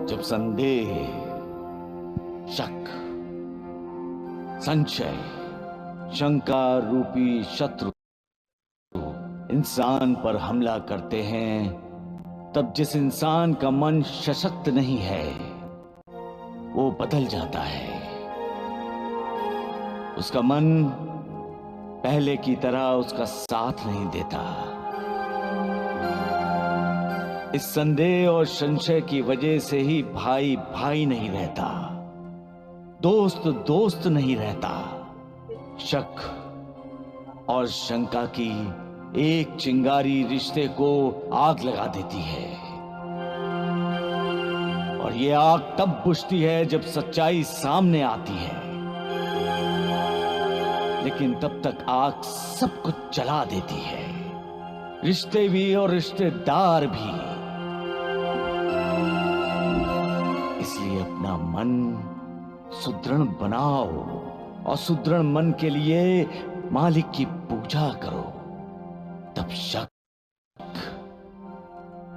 जब संदेह, शक, संशय, शंका रूपी शत्रु इंसान पर हमला करते हैं, तब जिस इंसान का मन सशक्त नहीं है वो बदल जाता है। उसका मन पहले की तरह उसका साथ नहीं देता। इस संदेह और संशय की वजह से ही भाई भाई नहीं रहता, दोस्त दोस्त नहीं रहता। शक और शंका की एक चिंगारी रिश्ते को आग लगा देती है, और ये आग तब बुझती है जब सच्चाई सामने आती है। लेकिन तब तक आग सब कुछ जला देती है, रिश्ते भी और रिश्तेदार भी। इसलिए अपना मन सुदृढ़ बनाओ, और सुदृढ़ मन के लिए मालिक की पूजा करो। तब शक,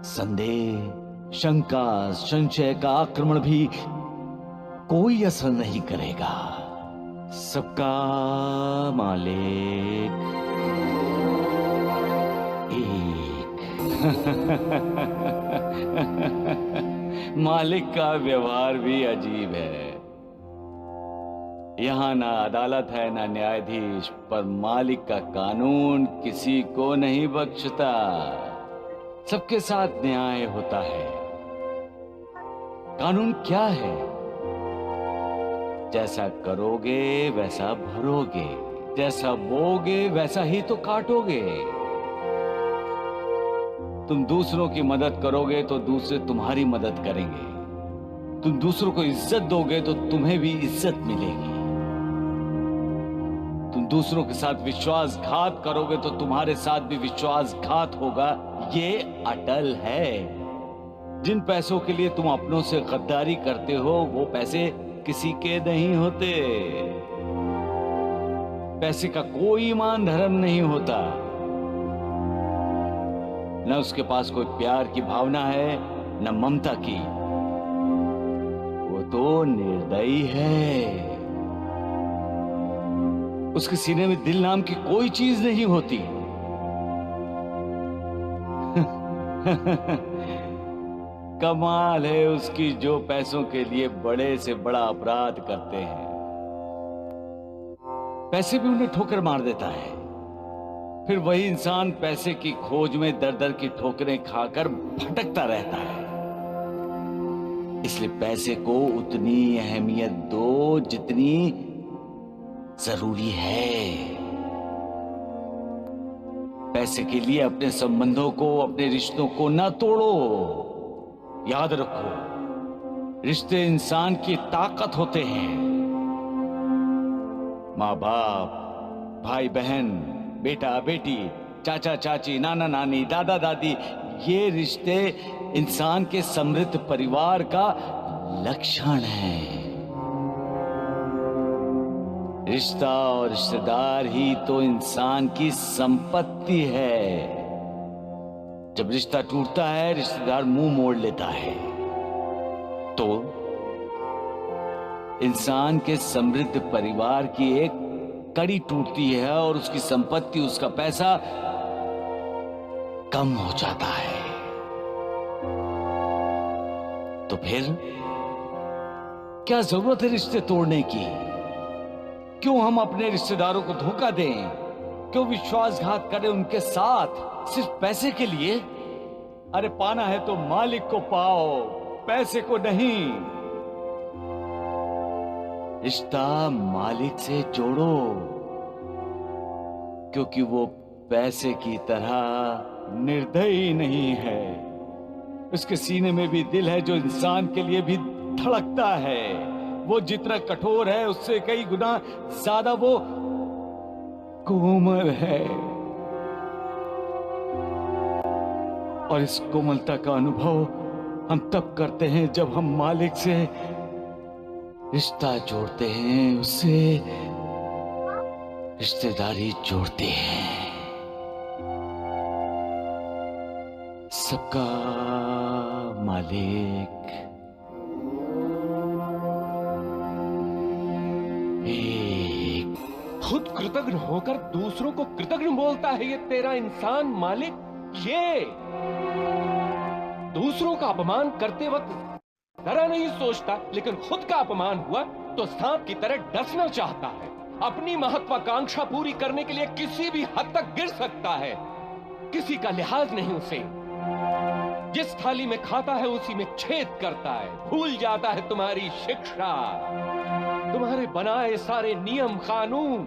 संदेह, शंका, संशय का आक्रमण भी कोई असर नहीं करेगा। सबका मालिक एक। मालिक का व्यवहार भी अजीब है। यहां ना अदालत है ना न्यायाधीश, पर मालिक का कानून किसी को नहीं बख्शता। सबके साथ न्याय होता है। कानून क्या है? जैसा करोगे वैसा भरोगे, जैसा बोगे वैसा ही तो काटोगे। तुम दूसरों की मदद करोगे तो दूसरे तुम्हारी मदद करेंगे। तुम दूसरों को इज्जत दोगे तो तुम्हें भी इज्जत मिलेगी। तुम दूसरों के साथ विश्वासघात करोगे तो तुम्हारे साथ भी विश्वासघात होगा। ये अटल है। जिन पैसों के लिए तुम अपनों से गद्दारी करते हो, वो पैसे किसी के नहीं होते। पैसे का कोई ईमान धर्म नहीं होता। न उसके पास कोई प्यार की भावना है, न ममता की। वो तो निर्दयी है। उसके सीने में दिल नाम की कोई चीज नहीं होती। कमाल है उसकी, जो पैसों के लिए बड़े से बड़ा अपराध करते हैं। पैसे भी उन्हें ठोकर मार देता है। फिर वही इंसान पैसे की खोज में दर दर की ठोकरें खाकर भटकता रहता है। इसलिए पैसे को उतनी अहमियत दो जितनी जरूरी है। पैसे के लिए अपने संबंधों को, अपने रिश्तों को ना तोड़ो। याद रखो, रिश्ते इंसान की ताकत होते हैं। माँ बाप, भाई बहन, बेटा बेटी, चाचा चाची, नाना नानी, दादा दादी, ये रिश्ते इंसान के समृद्ध परिवार का लक्षण है। रिश्ता और रिश्तेदार ही तो इंसान की संपत्ति है। जब रिश्ता टूटता है, रिश्तेदार मुंह मोड़ लेता है, तो इंसान के समृद्ध परिवार की एक कड़ी टूटती है और उसकी संपत्ति, उसका पैसा कम हो जाता है। तो फिर क्या जरूरत है रिश्ते तोड़ने की? क्यों हम अपने रिश्तेदारों को धोखा दें? क्यों विश्वासघात करें उनके साथ सिर्फ पैसे के लिए? अरे पाना है तो मालिक को पाओ, पैसे को नहीं। रिश्ता मालिक से जोड़ो, क्योंकि वो पैसे की तरह निर्दयी नहीं है। उसके सीने में भी दिल है, जो इंसान के लिए भी धड़कता है। वो जितना कठोर है उससे कई गुना ज्यादा वो कोमल है। और इस कोमलता का अनुभव हम तब करते हैं जब हम मालिक से रिश्ता जोड़ते हैं, उससे रिश्तेदारी जोड़ते हैं। सबका मालिक खुद कृतज्ञ होकर दूसरों को कृतज्ञ बोलता है ये तेरा इंसान मालिक। ये दूसरों का अपमान करते वक्त जरा नहीं सोचता, लेकिन खुद का अपमान हुआ तो सांप की तरह डसना चाहता है। अपनी महत्वाकांक्षा पूरी करने के लिए किसी भी हद तक गिर सकता है, किसी का लिहाज नहीं उसे। जिस थाली में खाता है उसी में छेद करता है, भूल जाता है तुम्हारी शिक्षा, तुम्हारे बनाए सारे नियम कानून।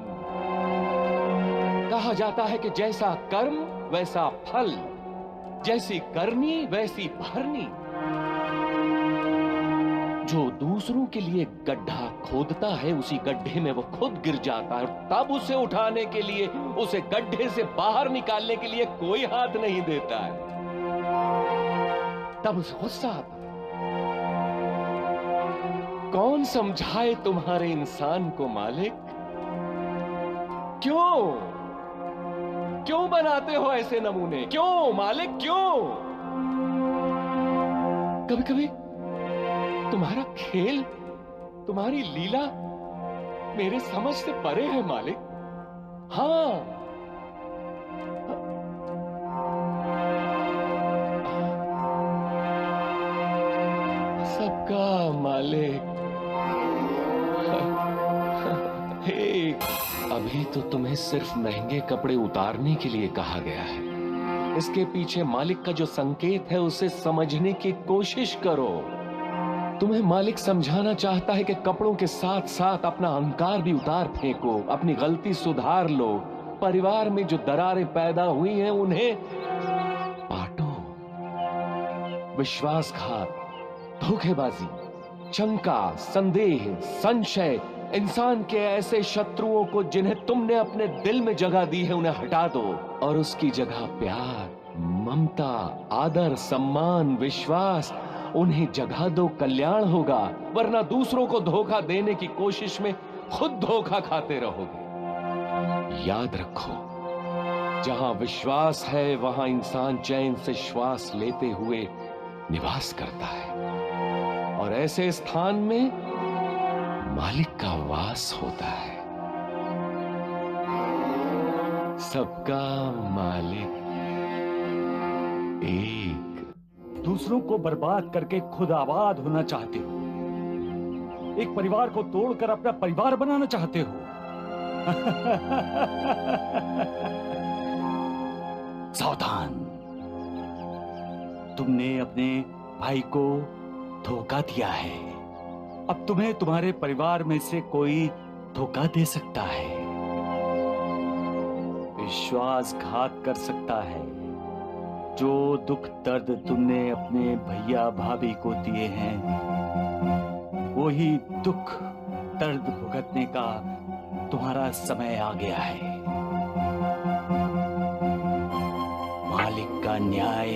कहा जाता है कि जैसा कर्म वैसा फल, जैसी करनी वैसी भरनी। जो दूसरों के लिए गड्ढा खोदता है उसी गड्ढे में वो खुद गिर जाता है, तब उसे उठाने के लिए, उसे गड्ढे से बाहर निकालने के लिए कोई हाथ नहीं देता है। तब उसे गुस्सा आता है। कौन समझाए तुम्हारे इंसान को मालिक? क्यों क्यों बनाते हो ऐसे नमूने? क्यों मालिक, क्यों? कभी कभी तुम्हारा खेल, तुम्हारी लीला मेरे समझ से परे है मालिक। हाँ, सबका मालिक। हे, अभी तो तुम्हें सिर्फ महंगे कपड़े उतारने के लिए कहा गया है। इसके पीछे मालिक का जो संकेत है उसे समझने की कोशिश करो। तुम्हें मालिक समझाना चाहता है कि कपड़ों के साथ साथ अपना अहंकार भी उतार फेंको, अपनी गलती सुधार लो। परिवार में जो दरारें पैदा हुई हैं उन्हें पाटो। विश्वासघात, धोखेबाजी, शंका, संदेह, संशय, इंसान के ऐसे शत्रुओं को जिन्हें तुमने अपने दिल में जगह दी है उन्हें हटा दो और उसकी जगह प्यार, ममता, आदर, सम्मान, विश्वास, उन्हें जगह दो। कल्याण होगा, वरना दूसरों को धोखा देने की कोशिश में खुद धोखा खाते रहोगे। याद रखो, जहां विश्वास है वहां इंसान चैन से श्वास लेते हुए निवास करता है और ऐसे स्थान में मालिक का वास होता है। सबका मालिक एक। दूसरों को बर्बाद करके खुद आबाद होना चाहते हो, एक परिवार को तोड़कर अपना परिवार बनाना चाहते हो। सावधान, तुमने अपने भाई को धोखा दिया है। अब तुम्हें तुम्हारे परिवार में से कोई धोखा दे सकता है, विश्वासघात कर सकता है। जो दुख दर्द तुमने अपने भैया भाभी को दिए हैं, वही दुख दर्द भुगतने का तुम्हारा समय आ गया है। मालिक का न्याय